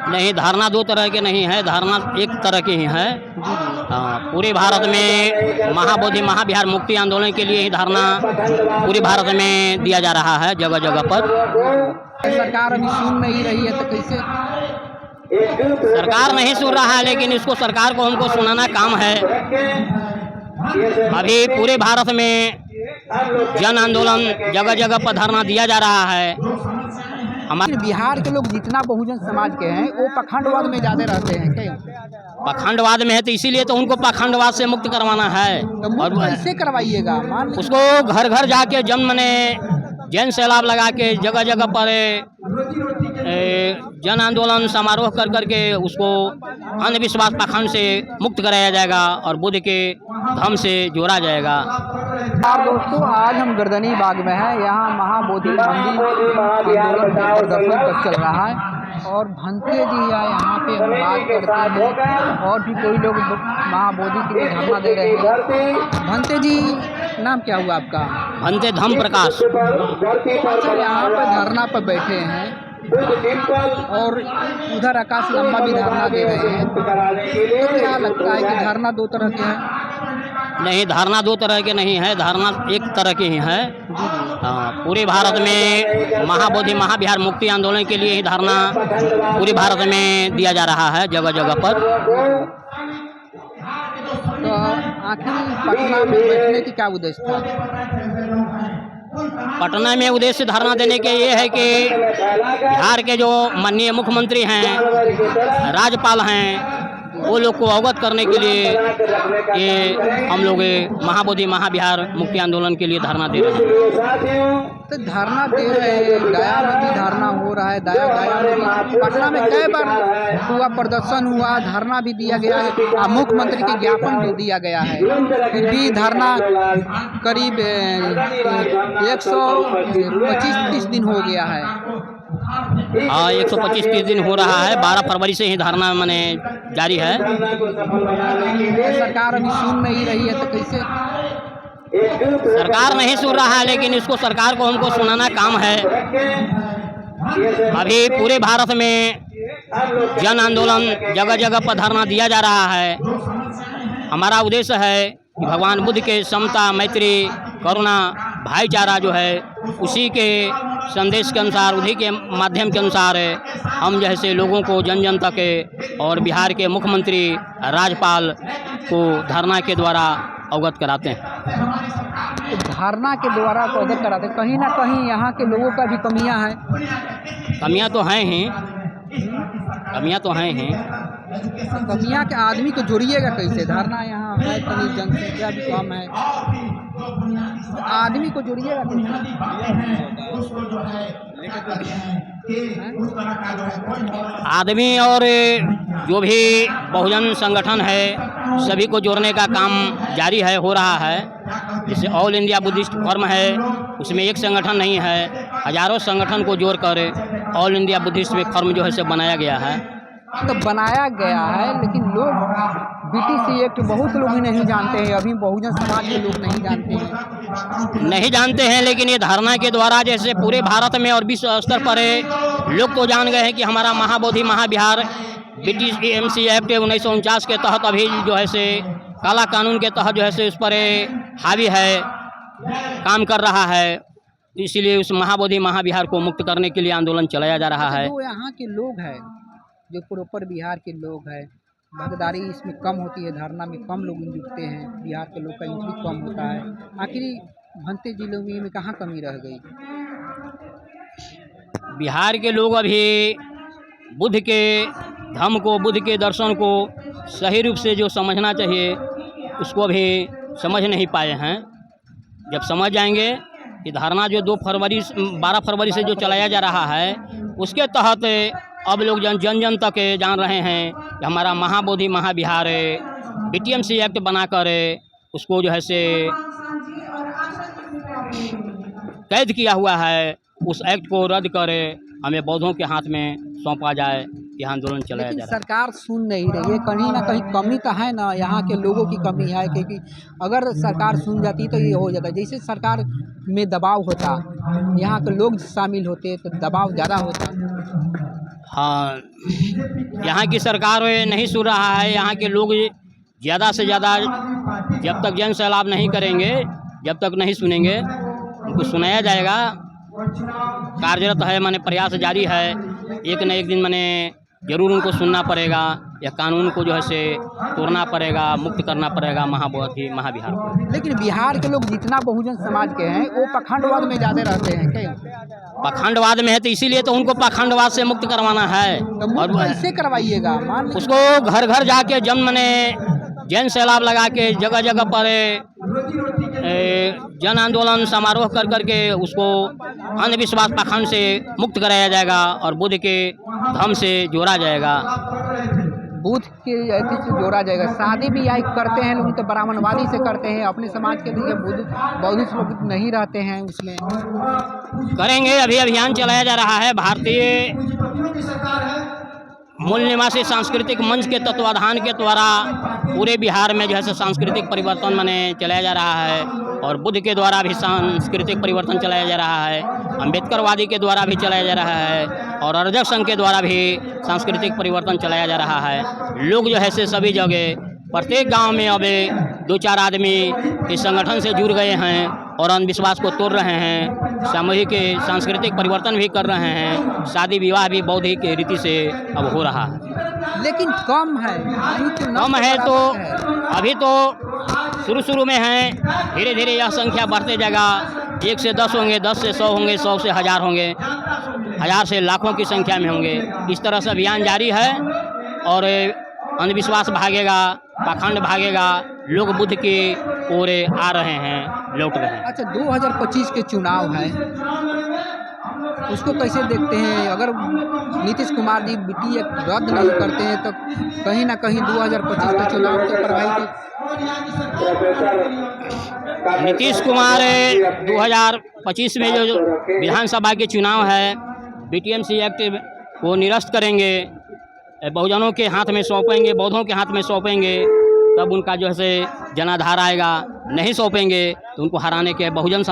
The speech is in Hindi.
नहीं, धारणा दो तरह के नहीं है, धारणा एक तरह की ही है। हाँ, पूरे भारत में महाबोधि महाविहार मुक्ति आंदोलन के लिए ही धारणा पूरे भारत में दिया जा रहा है जगह जगह पर। सरकार अभी सुन नहीं रही है तो कैसे? सरकार नहीं सुन रहा है, लेकिन इसको सरकार को हमको सुनाना काम है। अभी पूरे भारत में जन आंदोलन जगह जगह पर धरना दिया जा रहा है। हमारे बिहार के लोग जितना बहुजन समाज के हैं वो पखंडवाद में ज्यादा रहते हैं क्या? पखंडवाद में है तो इसीलिए तो उनको पखंडवाद से मुक्त करवाना है। तो और कैसे करवाइएगा? उसको घर घर जाके जन सैलाब लगा के जगह जगह पर जन आंदोलन समारोह कर करके उसको अंधविश्वास पाखंड से मुक्त कराया जाएगा और बुद्ध के धर्म से जोड़ा जाएगा। दोस्तों, आज हम गर्दनी बाग में हैं। यहाँ महाबोधि मंदिर आंदोलन का प्रदर्शन चल रहा है और भंते जी यहाँ पे हम बात करते हैं और भी कोई लोग महाबोधि के लिए धरना दे रहे हैं। भंते जी, नाम क्या हुआ आपका? भंते धम प्रकाश। अच्छा, यहाँ पे धरना पर बैठे हैं और उधर आकाश लंबा भी धरना दे रहे हैं। तो क्या लगता है कि धरना दो तरह के हैं? नहीं, धारणा दो तरह के नहीं है, धारणा एक तरह की ही है। हाँ, पूरे भारत में महाबोधि महाविहार मुक्ति आंदोलन के लिए ही धारणा पूरे भारत में दिया जा रहा है जगह जगह पर। तो आखिर पटना में बैठने की क्या उद्देश्य था? पटना में उद्देश्य धरना देने के ये है कि बिहार के जो माननीय मुख्यमंत्री हैं, राज्यपाल हैं, वो लोग को अवगत करने के लिए ये हम लोग महाबोधि महाविहार मुक्ति आंदोलन के लिए धरना दे रहे हैं। तो धरना दे रहे हैं, गया में भी धरना हो रहा है, गया में भी, पटना में कई बार हुआ, प्रदर्शन हुआ, धरना भी दिया गया है और मुख्यमंत्री के ज्ञापन भी दिया गया है। फिर भी धरना करीब 125-30 दिन हो गया है। हाँ, 125-30 दिन हो रहा है। 12 फरवरी से ही धरना माने जारी है। सरकार अभी सुन नहीं रही है तो कैसे? सरकार नहीं सुन रहा है, लेकिन इसको सरकार को हमको सुनाना काम है। अभी पूरे भारत में जन आंदोलन जगह जगह पर धरना दिया जा रहा है। हमारा उद्देश्य है कि भगवान बुद्ध के समता, मैत्री, करुणा, भाईचारा जो है उसी के संदेश के अनुसार, उन्हीं के माध्यम के अनुसार हम जैसे लोगों को जन जन तक और बिहार के मुख्यमंत्री, राज्यपाल को धरना के द्वारा अवगत कराते हैं। तो धरना के द्वारा तो अवगत कराते हैं, कहीं ना कहीं यहाँ के लोगों का भी कमियाँ हैं। कमियाँ तो हैं ही, कमियाँ तो हैं ही। कमियाँ के आदमी को जोड़िएगा कैसे? धरना यहाँ है, कहीं जनसंख्या भी कम है, आदमी को जोड़िएगा कैसे? आदमी और जो भी बहुजन संगठन है सभी को जोड़ने का काम जारी है, हो रहा है। जैसे ऑल इंडिया बुद्धिस्ट फोरम है, उसमें एक संगठन नहीं है, हजारों संगठन को जोड़कर ऑल इंडिया बुद्धिस्ट फोरम जो है से बनाया गया है। तो बनाया गया है, लेकिन लोग बीटीसी एक्ट बहुत लोग ही नहीं जानते हैं, अभी बहुजन समाज के लोग नहीं जानते हैं। लेकिन ये धारणा के द्वारा जैसे पूरे भारत में और विश्व स्तर पर लोग तो जान गए हैं कि हमारा महाबोधि महाविहार बीटीसी एक्ट 1949 के तहत अभी जो है से काला कानून के तहत जो है से उस पर हावी है, काम कर रहा है। इसीलिए उस महाबोधि महाविहार को मुक्त करने के लिए आंदोलन चलाया जा रहा है। जो यहाँ के लोग हैं, जो प्रॉपर बिहार के लोग हैं, भागीदारी इसमें कम होती है, धरना में कम लोग जुटते हैं, बिहार के लोग का एंट्री कम होता है। आखिर भंते जिलों में कहाँ कमी रह गई? बिहार के लोग अभी बुद्ध के धर्म को, बुद्ध के दर्शन को सही रूप से जो समझना चाहिए उसको अभी समझ नहीं पाए हैं। जब समझ जाएंगे कि धरना जो 12 फरवरी से जो चलाया जा रहा है उसके तहत अब लोग जन जन तक जान रहे हैं कि हमारा महाबोधि महाविहार बीटीएमसी एक्ट बनाकर उसको जो है से कैद किया हुआ है, उस एक्ट को रद्द कर हमें बौद्धों के हाथ में सौंपा जाए, यह आंदोलन चलाया जा रहा है। सरकार सुन नहीं रही है, कहीं ना कहीं कमी तो है ना, यहाँ के लोगों की कमी है, क्योंकि अगर सरकार सुन जाती तो ये हो जाता। जैसे सरकार में दबाव होता, यहाँ के लोग शामिल होते तो दबाव ज़्यादा होता। हाँ, यहाँ की सरकार नहीं सुन रहा है। यहाँ के लोग ज़्यादा से ज़्यादा जब तक जन सैलाब नहीं करेंगे, जब तक नहीं सुनेंगे, उनको सुनाया जाएगा। कार्यरत है, माने प्रयास जारी है। एक न एक दिन माने ज़रूर उनको सुनना पड़ेगा। या कानून को जो है से तोड़ना पड़ेगा, मुक्त करना पड़ेगा महाबिहार को। लेकिन बिहार के लोग जितना बहुजन समाज के हैं वो पाखंडवाद में ज़्यादा रहते हैं क्या? पाखंडवाद में है तो इसीलिए तो उनको पाखंडवाद से मुक्त करवाना है। तो और कैसे करवाइएगा? मान लीजिए उसको घर घर जाके जन सैलाब लगा के जगह जगह पर जन आंदोलन समारोह कर करके उसको अंधविश्वास पाखंड से मुक्त कराया जाएगा और बुद्ध के धर्म से जोड़ा जाएगा। बुद्ध के एथी से जोड़ा जाएगा। शादी भी यहाँ करते हैं लोग तो ब्राह्मणवादी से करते हैं। अपने समाज के लिए बौद्धिस्ट लोग नहीं रहते हैं उसमें। करेंगे, अभी अभियान चलाया जा रहा है। भारतीय मूल निवासी सांस्कृतिक मंच के तत्वाधान के द्वारा पूरे बिहार में जो है सांस्कृतिक परिवर्तन माने चलाया जा रहा है। और बुद्ध के द्वारा भी सांस्कृतिक परिवर्तन चलाया जा रहा है। अम्बेडकरवादी के द्वारा भी चलाया जा रहा है। और अर्जक संघ के द्वारा भी सांस्कृतिक परिवर्तन चलाया जा रहा है। लोग जो है से सभी जगह प्रत्येक गांव में अब 2-4 आदमी इस संगठन से जुड़ गए हैं और अंधविश्वास को तोड़ रहे हैं। सामूहिक सांस्कृतिक परिवर्तन भी कर रहे हैं। शादी विवाह भी बौद्धिक रीति से अब हो रहा है, लेकिन कम है। कम है तो अभी तो शुरू में है। धीरे धीरे यह संख्या बढ़ते जाएगा। 1 से 10 होंगे, 10 से 100 होंगे, 100 से 1000 होंगे, 1000 से लाखों की संख्या में होंगे। इस तरह से अभियान जारी है और अंधविश्वास भागेगा, पाखंड भागेगा। लोग बुद्ध की ओर आ रहे हैं, लौट रहे हैं। अच्छा, 2025 के चुनाव है, उसको कैसे देखते हैं? अगर नीतीश कुमार जी BTA रद्द नहीं करते हैं तो कहीं ना कहीं 2025 का चुनाव तो प्रभावित। नीतीश कुमार 2025 में जो विधानसभा के चुनाव है, BTMC एक्ट को निरस्त करेंगे, बहुजनों के हाथ में सौंपेंगे, बौद्धों के हाथ में सौंपेंगे, तब उनका जो है से जनाधार आएगा। नहीं सौंपेंगे तो उनको हराने के बहुजन